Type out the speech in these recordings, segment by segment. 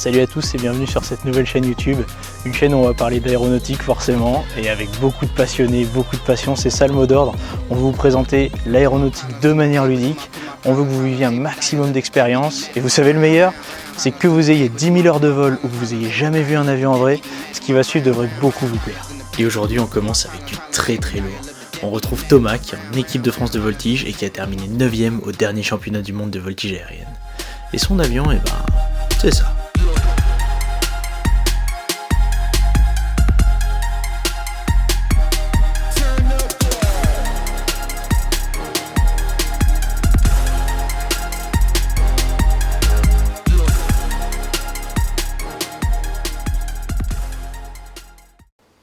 Salut à tous et bienvenue sur cette nouvelle chaîne YouTube. Une chaîne où on va parler d'aéronautique forcément et avec beaucoup de passionnés, beaucoup de passion, c'est ça le mot d'ordre. On veut vous présenter l'aéronautique de manière ludique. On veut que vous viviez un maximum d'expérience et vous savez le meilleur, c'est que vous ayez 10 000 heures de vol ou que vous ayez jamais vu un avion en vrai, ce qui va suivre devrait beaucoup vous plaire. Et aujourd'hui on commence avec du très lourd. On retrouve Thomas qui est en équipe de France de voltige et qui a terminé 9ème au dernier championnat du monde de voltige aérienne. Et son avion, c'est ça.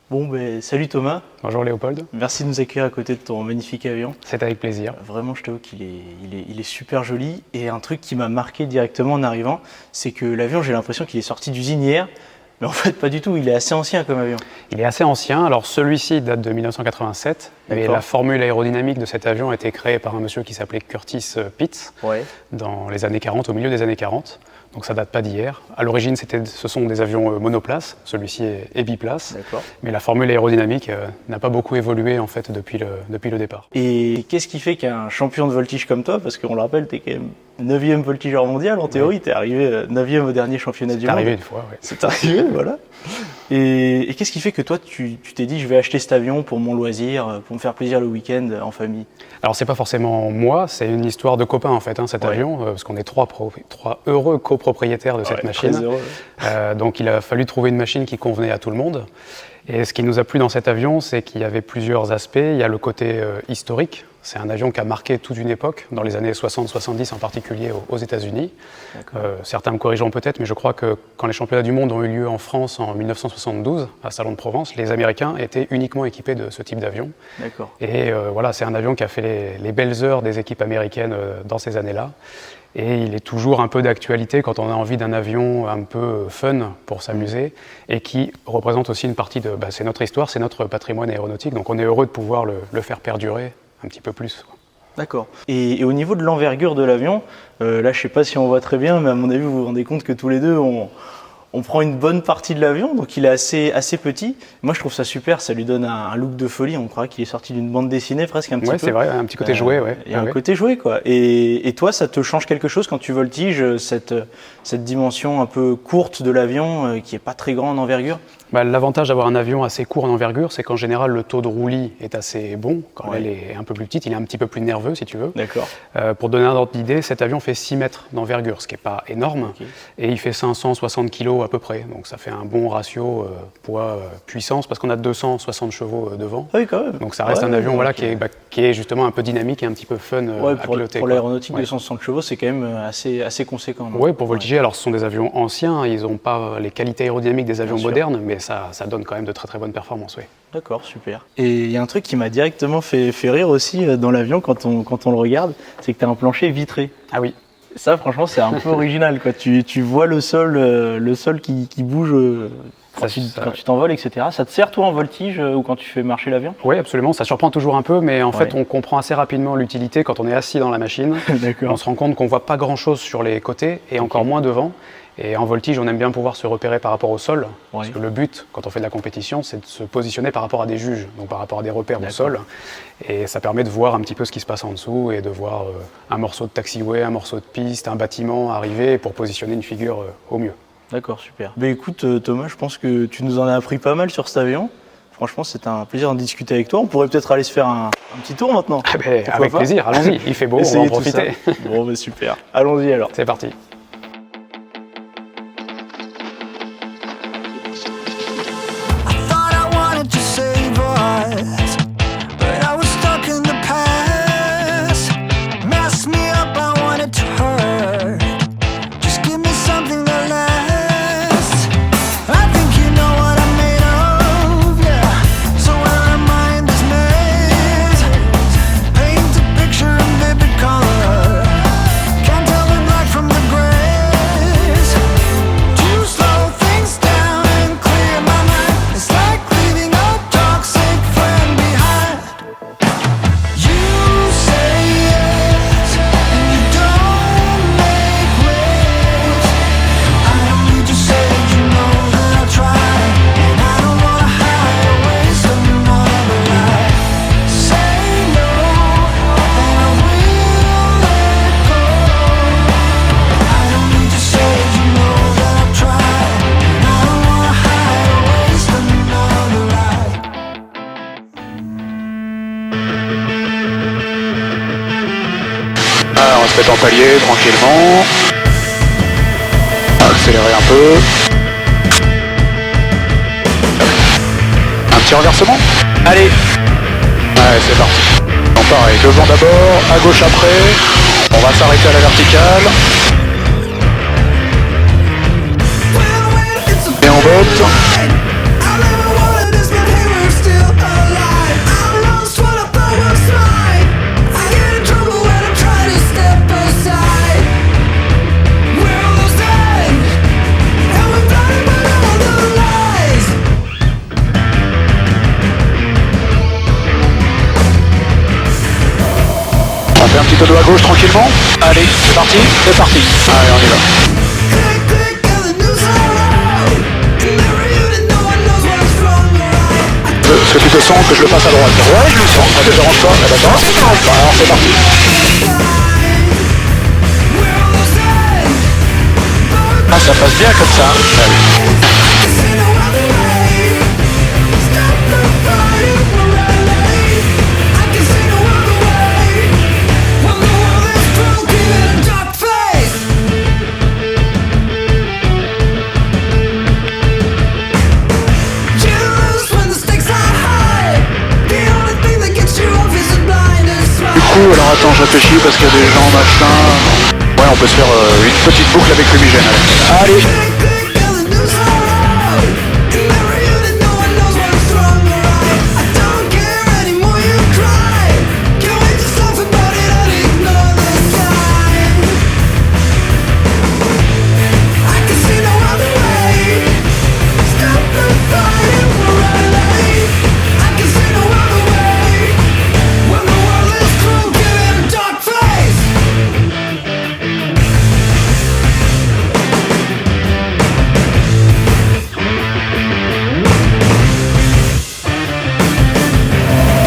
Bon, salut Thomas. Bonjour Léopold. Merci de nous accueillir à côté de ton magnifique avion. C'est avec plaisir. Vraiment, je t'avoue qu'il est super joli. Et un truc qui m'a marqué directement en arrivant, c'est que l'avion, j'ai l'impression qu'il est sorti d'usine hier. Mais en fait, pas du tout. Il est assez ancien comme avion. Il est assez ancien. Alors celui-ci date de 1987. Mais la formule aérodynamique de cet avion a été créée par un monsieur qui s'appelait Curtis Pitts dans les années 40, au milieu des années 40. Donc ça date pas d'hier. À l'origine, ce sont des avions monoplaces. Celui-ci est biplace. Mais la formule aérodynamique n'a pas beaucoup évolué en fait depuis le départ. Et qu'est-ce qui fait qu'un champion de voltige comme toi, parce qu'on le rappelle, tu es quand même 9e voltigeur mondial en théorie, tu es arrivé 9e au dernier championnat du monde. C'est arrivé une fois, oui. C'est arrivé, voilà. Et qu'est-ce qui fait que toi, tu t'es dit, je vais acheter cet avion pour mon loisir, pour me faire plaisir le week-end en famille? Alors, c'est pas forcément moi, c'est une histoire de copains, en fait, cet avion, parce qu'on est trois heureux copropriétaires de cette machine. Très heureux. Donc, il a fallu trouver une machine qui convenait à tout le monde. Et ce qui nous a plu dans cet avion, c'est qu'il y avait plusieurs aspects. Il y a le côté historique. C'est un avion qui a marqué toute une époque, dans les années 60-70 en particulier aux États-Unis. Certains me corrigeront peut-être, mais je crois que quand les championnats du monde ont eu lieu en France en 1972, à Salon de Provence, les Américains étaient uniquement équipés de ce type d'avion. Et voilà, c'est un avion qui a fait les belles heures des équipes américaines dans ces années-là. Et il est toujours un peu d'actualité quand on a envie d'un avion un peu fun pour s'amuser et qui représente aussi une partie de... c'est notre histoire, c'est notre patrimoine aéronautique, donc on est heureux de pouvoir le faire perdurer un petit peu plus. D'accord. Et au niveau de l'envergure de l'avion, là je sais pas si on voit très bien, mais à mon avis vous vous rendez compte que tous les deux on prend une bonne partie de l'avion, donc il est assez petit. Moi je trouve ça super, ça lui donne un look de folie, on croirait qu'il est sorti d'une bande dessinée presque un petit peu. Ouais, c'est vrai, un petit côté jouet, Il y a un côté jouet quoi. Et toi ça te change quelque chose quand tu voltiges, cette dimension un peu courte de l'avion qui est pas très grand en envergure? L'avantage d'avoir un avion assez court en envergure, c'est qu'en général, le taux de roulis est assez bon. Quand elle est un peu plus petite, il est un petit peu plus nerveux, si tu veux. Pour donner un ordre d'idée, cet avion fait 6 mètres d'envergure, ce qui n'est pas énorme. Et il fait 560 kg à peu près. Donc ça fait un bon ratio poids-puissance, parce qu'on a 260 chevaux devant. Ah oui, quand même. Donc ça reste un avion qui est justement un peu dynamique et un petit peu fun à piloter. Pour l'aéronautique, 260 chevaux, c'est quand même assez conséquent. Oui, pour voltiger. Alors ce sont des avions anciens, ils n'ont pas les qualités aérodynamiques des avions modernes, mais ça donne quand même de très bonnes performances, oui. D'accord, super. Et il y a un truc qui m'a directement fait rire aussi dans l'avion quand on le regarde, c'est que tu as un plancher vitré. Ah oui. Ça, franchement, c'est un peu original, quoi. Tu vois le sol qui bouge quand tu t'envoles, etc. Ça te sert, toi, en voltige ou quand tu fais marcher l'avion? Oui, absolument. Ça surprend toujours un peu, mais en fait, on comprend assez rapidement l'utilité quand on est assis dans la machine. On se rend compte qu'on ne voit pas grand-chose sur les côtés et encore moins devant. Et en voltige, on aime bien pouvoir se repérer par rapport au sol, parce que le but, quand on fait de la compétition, c'est de se positionner par rapport à des juges, donc par rapport à des repères au sol. Et ça permet de voir un petit peu ce qui se passe en dessous et de voir un morceau de taxiway, un morceau de piste, un bâtiment arriver pour positionner une figure au mieux. D'accord, super. Écoute Thomas, je pense que tu nous en as appris pas mal sur cet avion. Franchement, c'est un plaisir d'en discuter avec toi. On pourrait peut-être aller se faire un petit tour maintenant. Avec plaisir, allons-y. Il fait beau, on va en profiter. Bon, super. Allons-y alors. C'est parti. From the ground se mettre en palier tranquillement. Accélérer un peu. Un petit renversement. Allez. Allez, c'est parti. Donc pareil, devant d'abord, à gauche après. On va s'arrêter à la verticale. Et on botte. On fait un petit peu de à gauche tranquillement. Allez, c'est parti, c'est parti. Allez, on y va. Est-ce que tu te sens que je le passe à droite? Ouais, je le sens. Ça te dérange pas? D'accord. Alors c'est parti. Ah, ça passe bien comme ça. Allez. Alors attends, je réfléchis parce qu'il y a des gens, machin. Ouais, on peut se faire une petite boucle avec Lumigène. Allez.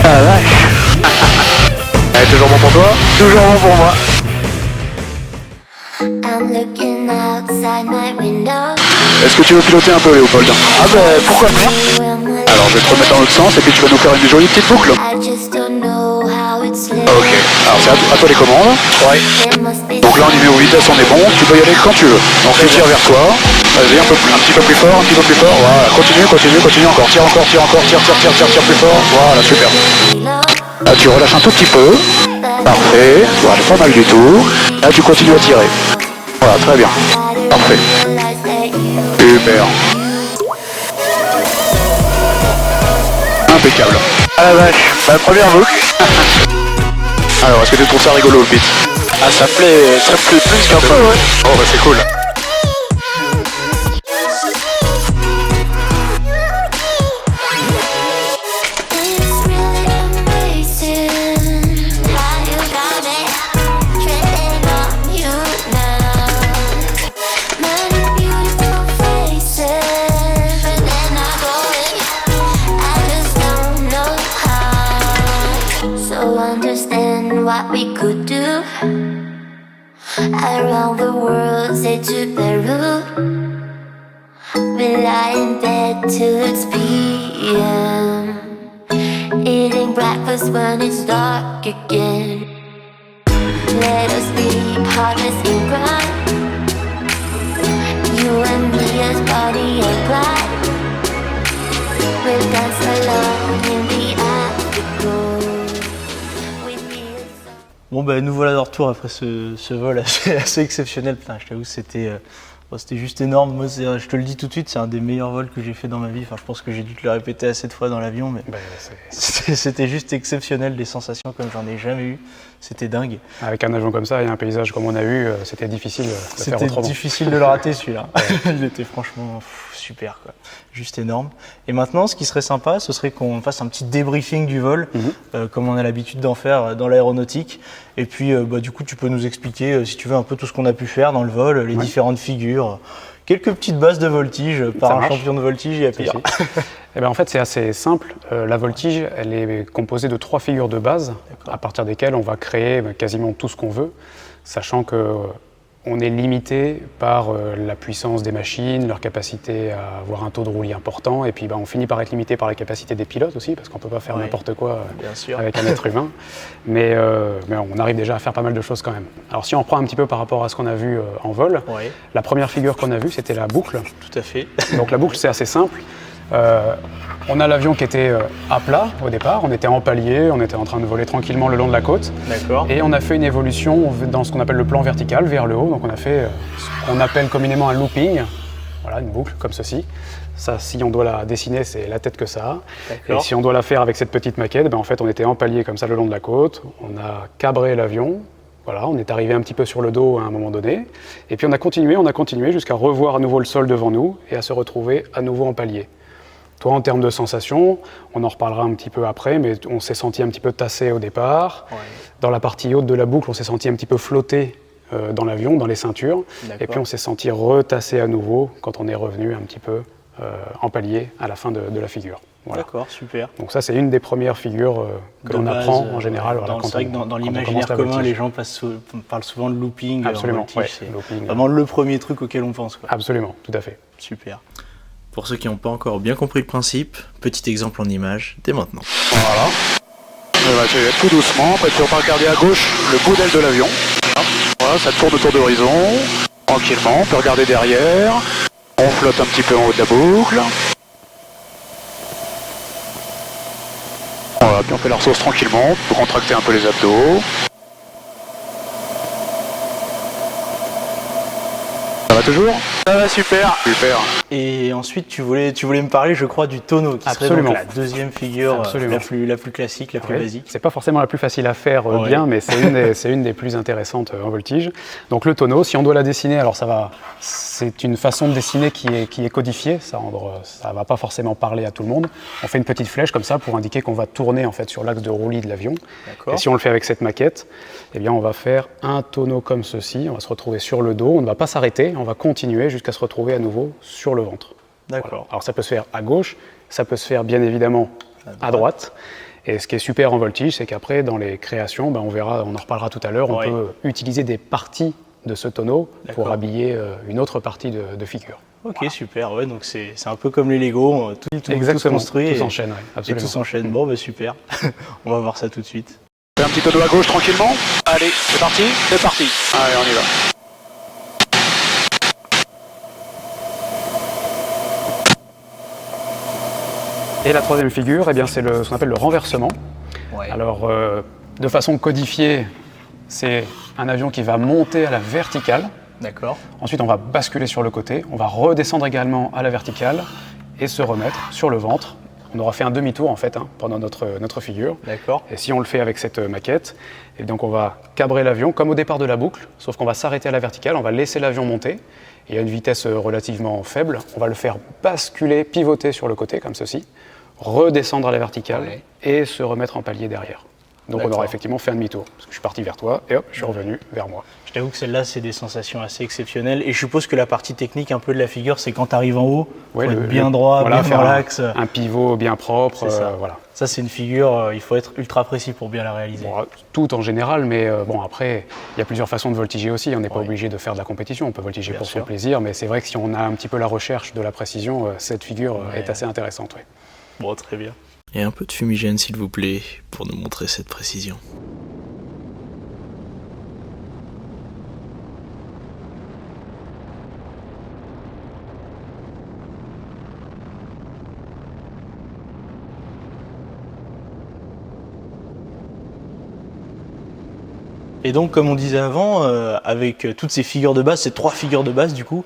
Ah la vache. Elle est toujours bon pour toi? Toujours bon pour moi. Est-ce que tu veux piloter un peu, Léopold? Ah bah pourquoi pas. Alors je vais te remettre dans l'autre sens et puis tu vas nous faire une jolie petite boucle. Ok, alors c'est à toi les commandes. Ouais. Donc là on y met aux vitesses, on est bon, tu peux y aller quand tu veux. Donc tu tires vers toi. Vas-y, un petit peu plus fort, un petit peu plus fort. Voilà, continue encore. Tire encore, tire plus fort. Voilà, super. Là tu relâches un tout petit peu. Parfait, voilà, pas mal du tout. Là tu continues à tirer. Voilà, très bien. Parfait. Super. Impeccable. Ah la vache, la première boucle. Alors, est-ce que tu trouves ça rigolo le beat? Ah, ça me plaît plus qu'un peu, ouais. Oh, bah c'est cool. What we could do around the world, say to Peru. We lie in bed till it's PM, eating breakfast when it's dark again. Let us sleep, harvesting grind. You and me as Bonnie and Clyde. We'll dance alone in the afterglow. Bon bah nous voilà de retour après ce vol assez exceptionnel. Putain, je t'avoue, c'était juste énorme. Moi, je te le dis tout de suite, c'est un des meilleurs vols que j'ai fait dans ma vie. Enfin, je pense que j'ai dû te le répéter assez de fois dans l'avion, mais c'était juste exceptionnel, des sensations comme j'en ai jamais eu. C'était dingue. Avec un avion comme ça et un paysage comme on a eu, c'était difficile de faire autrement. C'était difficile de le rater celui-là. Il était franchement super, quoi. Juste énorme. Et maintenant, ce qui serait sympa, ce serait qu'on fasse un petit débriefing du vol, comme on a l'habitude d'en faire dans l'aéronautique. Et puis, du coup, tu peux nous expliquer, si tu veux, un peu tout ce qu'on a pu faire dans le vol, les différentes figures, quelques petites bases de voltige par un champion de voltige et à pire. Eh ben, en fait, c'est assez simple. La voltige, elle est composée de 3 figures de base, à partir desquelles on va créer quasiment tout ce qu'on veut, sachant que on est limité par la puissance des machines, leur capacité à avoir un taux de roulis important, et puis on finit par être limité par la capacité des pilotes aussi, parce qu'on ne peut pas faire n'importe quoi avec un être humain. Mais on arrive déjà à faire pas mal de choses quand même. Alors si on reprend un petit peu par rapport à ce qu'on a vu en vol, la première figure qu'on a vue, c'était la boucle. Tout à fait. Donc la boucle, c'est assez simple. On a l'avion qui était à plat au départ, on était en palier, on était en train de voler tranquillement le long de la côte. D'accord. Et on a fait une évolution dans ce qu'on appelle le plan vertical, vers le haut. Donc on a fait ce qu'on appelle communément un looping, voilà, une boucle comme ceci. Ça, si on doit la dessiner, c'est la tête que ça a. Et si on doit la faire avec cette petite maquette, en fait on était en palier comme ça le long de la côte, on a cabré l'avion. Voilà, on est arrivé un petit peu sur le dos à un moment donné. Et puis on a continué jusqu'à revoir à nouveau le sol devant nous et à se retrouver à nouveau en palier. Toi, en termes de sensations, on en reparlera un petit peu après, mais on s'est senti un petit peu tassé au départ. Dans la partie haute de la boucle, on s'est senti un petit peu flotté dans l'avion, dans les ceintures. Et puis on s'est senti retassé à nouveau quand on est revenu un petit peu en palier à la fin de la figure. Voilà. D'accord, super. Donc ça, c'est une des premières figures que l'on apprend en général. C'est vrai que dans l'imaginaire commun, les gens parlent souvent de looping. Absolument, c'est vraiment le premier truc auquel on pense. Absolument, tout à fait. Super. Pour ceux qui n'ont pas encore bien compris le principe, petit exemple en image dès maintenant. Voilà. Tout doucement, après tu repars regarder à gauche le bout d'aile de l'avion. Voilà, ça tourne autour de l'horizon. Tranquillement, on peut regarder derrière. On flotte un petit peu en haut de la boucle. Voilà, puis on fait la ressource tranquillement pour contracter un peu les abdos. Ça va toujours? Ça va, super. Super. Et ensuite, tu voulais me parler, je crois, du tonneau, qui serait donc la deuxième figure la plus classique, la plus basique. C'est pas forcément la plus facile à faire bien, mais c'est une des plus intéressantes en voltige. Donc le tonneau, si on doit la dessiner, alors c'est une façon de dessiner qui est codifiée, ça va pas forcément parler à tout le monde. On fait une petite flèche comme ça pour indiquer qu'on va tourner en fait sur l'axe de roulis de l'avion. Et si on le fait avec cette maquette, eh bien on va faire un tonneau comme ceci, on va se retrouver sur le dos, on ne va pas s'arrêter, on va continuer jusqu'à se retrouver à nouveau sur le ventre. D'accord. Voilà. Alors ça peut se faire à gauche, ça peut se faire bien évidemment à droite. Et ce qui est super en voltige, c'est qu'après dans les créations, on verra, on en reparlera tout à l'heure, on peut utiliser des parties de ce tonneau pour habiller une autre partie de figure. Ok, voilà. Super, donc c'est un peu comme les Lego, tout se construit tout s'enchaîne, et tout s'enchaîne. Bon, super, on va voir ça tout de suite. Fais un petit tonneau à gauche tranquillement. Allez, c'est parti. C'est parti. Allez, on y va. Et la troisième figure, c'est ce qu'on appelle le renversement. Alors, de façon codifiée, c'est un avion qui va monter à la verticale. D'accord. Ensuite, on va basculer sur le côté. On va redescendre également à la verticale et se remettre sur le ventre. On aura fait un demi-tour en fait pendant notre figure. D'accord. Et si on le fait avec cette maquette, et donc on va cabrer l'avion comme au départ de la boucle, sauf qu'on va s'arrêter à la verticale, on va laisser l'avion monter. Et à une vitesse relativement faible, on va le faire basculer, pivoter sur le côté comme ceci, redescendre à la verticale et se remettre en palier derrière. Donc on aura effectivement fait un demi-tour. Parce que je suis parti vers toi et hop, je suis revenu vers moi. Je t'avoue que celle-là, c'est des sensations assez exceptionnelles. Et je suppose que la partie technique un peu de la figure, c'est quand tu arrives en haut, faut être bien droit, bien faire l'axe. Un pivot bien propre. Voilà. Ça, c'est une figure, il faut être ultra précis pour bien la réaliser. Bon, tout en général, mais après, il y a plusieurs façons de voltiger aussi. On n'est pas obligé de faire de la compétition. On peut voltiger pour son plaisir, mais c'est vrai que si on a un petit peu la recherche de la précision, cette figure est assez intéressante. Bon, très bien. Et un peu de fumigène, s'il vous plaît, pour nous montrer cette précision. Et donc, comme on disait avant, avec toutes ces figures de base, ces 3 figures de base, du coup,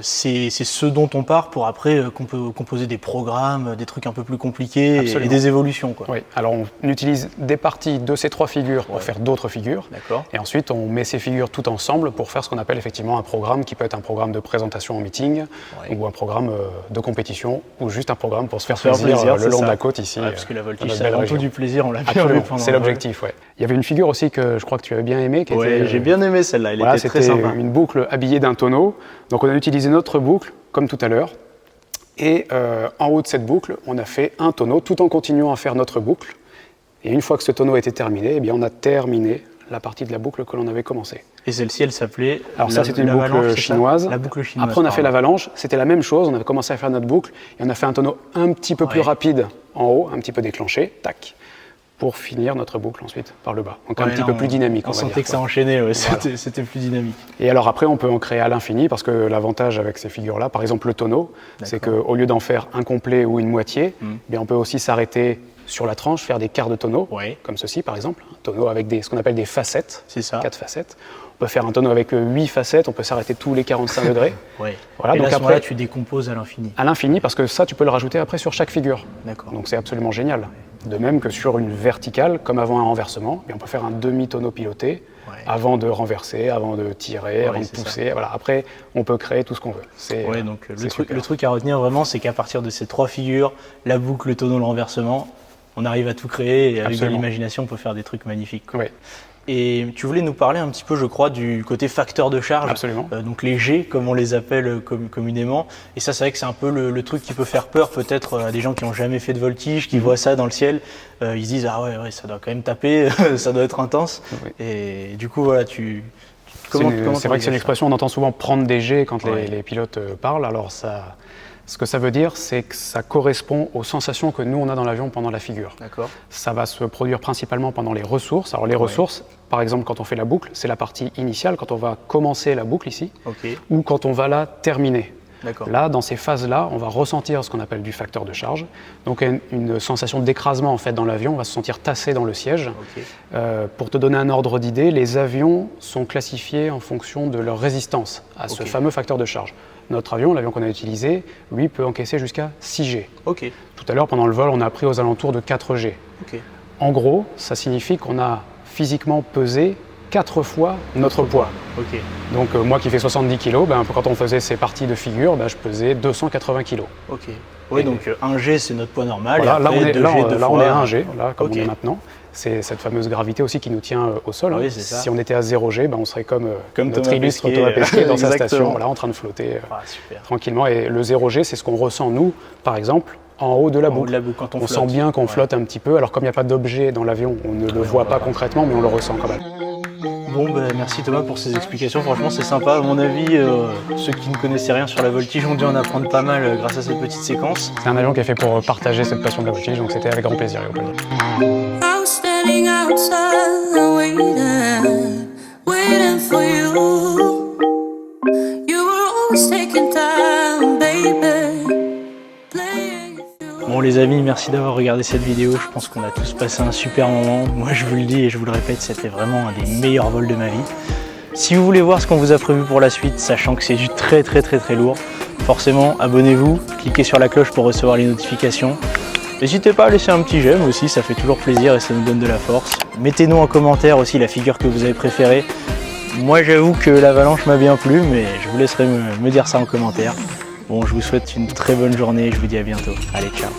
c'est ce dont on part pour après composer des programmes, des trucs un peu plus compliqués et des évolutions, quoi. Oui, alors on utilise des parties de ces 3 figures pour faire d'autres figures. D'accord. Et ensuite, on met ces figures tout ensemble pour faire ce qu'on appelle effectivement un programme qui peut être un programme de présentation en meeting ou un programme de compétition ou juste un programme pour se faire plaisir le long de la côte ici. Parce que la voltige, c'est avant tout du plaisir, on l'a bien vu pendant. C'est l'objectif, Il y avait une figure aussi que je crois que tu avais bien aimé. J'ai bien aimé celle-là, elle était très sympa. C'était une boucle habillée d'un tonneau. Donc on a utilisé notre boucle, comme tout à l'heure. Et en haut de cette boucle, on a fait un tonneau tout en continuant à faire notre boucle. Et une fois que ce tonneau était terminé, eh bien, on a terminé la partie de la boucle que l'on avait commencé. Et celle-ci, elle s'appelait... Alors ça, c'était une boucle chinoise. La boucle chinoise. Après, on a fait l'avalanche. C'était la même chose. On avait commencé à faire notre boucle et on a fait un tonneau un petit peu plus rapide en haut, un petit peu déclenché, tac, pour finir notre boucle ensuite par le bas. Donc un petit peu plus dynamique. On sentait que ça enchaînait, c'était plus dynamique. Et alors après, on peut en créer à l'infini parce que l'avantage avec ces figures-là, par exemple le tonneau, c'est qu'au lieu d'en faire un complet ou une moitié, bien, on peut aussi s'arrêter sur la tranche, faire des quarts de tonneau, comme ceci par exemple, un tonneau avec ce qu'on appelle des facettes, 4 facettes. On peut faire un tonneau avec 8 facettes, on peut s'arrêter tous les 45 degrés. Voilà, et donc là, après, tu décomposes à l'infini. À l'infini, parce que ça, tu peux le rajouter après sur chaque figure. Donc c'est absolument génial. De même que sur une verticale, comme avant un renversement, on peut faire un demi-tonneau piloté avant de renverser, avant de tirer, avant de pousser. Voilà. Après, on peut créer tout ce qu'on veut. Donc le truc à retenir vraiment, c'est qu'à partir de ces 3 figures, la boucle, le tonneau, le renversement, on arrive à tout créer et avec de l'imagination, on peut faire des trucs magnifiques. Et tu voulais nous parler un petit peu, je crois, du côté facteur de charge. Absolument. Donc les G, comme on les appelle communément. Et ça, c'est vrai que c'est un peu le truc qui peut faire peur peut-être à des gens qui n'ont jamais fait de voltige, qui voient ça dans le ciel. Ils se disent, ah ouais, ça doit quand même taper, ça doit être intense. Et du coup, voilà, c'est vrai que c'est une expression, on entend souvent prendre des G quand les pilotes parlent. Alors ce que ça veut dire, c'est que ça correspond aux sensations que nous, on a dans l'avion pendant la figure. Ça va se produire principalement pendant les ressources. Alors les ressources, par exemple, quand on fait la boucle, c'est la partie initiale, quand on va commencer la boucle ici, ou quand on va la terminer. Là, dans ces phases-là, on va ressentir ce qu'on appelle du facteur de charge. Donc une sensation d'écrasement en fait dans l'avion, on va se sentir tassé dans le siège. Pour te donner un ordre d'idée, les avions sont classifiés en fonction de leur résistance à ce fameux facteur de charge. Notre avion, l'avion qu'on a utilisé, lui peut encaisser jusqu'à 6 G. Tout à l'heure, pendant le vol, on a pris aux alentours de 4 G. En gros, ça signifie qu'on a physiquement pesé 4 fois notre poids. Donc moi qui fais 70 kg, quand on faisait ces parties de figure, je pesais 280 kg. Donc 1 G c'est notre poids normal. Voilà, et après, là on est à 1 G, comme on est maintenant. C'est cette fameuse gravité aussi qui nous tient au sol. Si on était à 0 G, on serait comme notre illustre Thomas Pesquet dans sa station, en train de flotter tranquillement. Et le 0 G, c'est ce qu'on ressent nous, par exemple, en haut de la boucle. Quand on sent bien qu'on flotte un petit peu. Alors comme il n'y a pas d'objet dans l'avion, on ne le voit pas concrètement, mais on le ressent quand même. Bon, merci Thomas pour ces explications, franchement c'est sympa. À mon avis, ceux qui ne connaissaient rien sur la voltige ont dû en apprendre pas mal grâce à cette petite séquence. C'est un avion qui est fait pour partager cette passion de la voltige, donc c'était avec grand plaisir. Bon les amis, merci d'avoir regardé cette vidéo, je pense qu'on a tous passé un super moment. Moi je vous le dis et je vous le répète, c'était vraiment un des meilleurs vols de ma vie. Si vous voulez voir ce qu'on vous a prévu pour la suite, sachant que c'est du très lourd, forcément abonnez-vous, cliquez sur la cloche pour recevoir les notifications. N'hésitez pas à laisser un petit j'aime aussi, ça fait toujours plaisir et ça nous donne de la force. Mettez-nous en commentaire aussi la figure que vous avez préférée. Moi j'avoue que l'avalanche m'a bien plu, mais je vous laisserai me dire ça en commentaire. Bon, je vous souhaite une très bonne journée et je vous dis à bientôt. Allez, ciao.